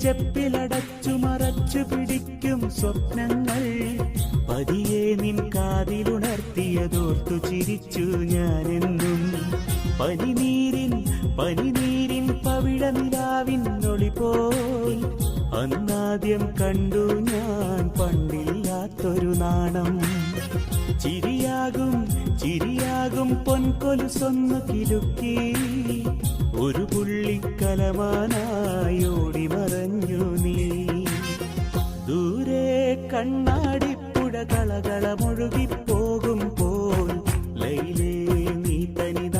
ചെപ്പിലടച്ചു മറച്ചു പിടിക്കും സ്വപ്നങ്ങൾ പതിയെ നിൻ കാതിലുണർത്തിയതോർത്തു ചിരിച്ചു ഞാനെന്നും. പനിനീരിൻ പവിഴ നിലാവിൻ ഒളി പോൽ അന്നാദ്യം കണ്ടു ഞാൻ പണ്ടില്ലാത്തൊരു നാണം. ചിരിയാകും പൊൻകൊലുസൊന്നു കിലുക്കി ഒരു പുള്ളിക്കലമാനായി ഓടി മറഞ്ഞു നീ. ദൂരെ കണ്ണാടിപ്പുഴ കളകളമൊഴുകിപ്പോകും പോൽ ലൈലേ നീ തനിത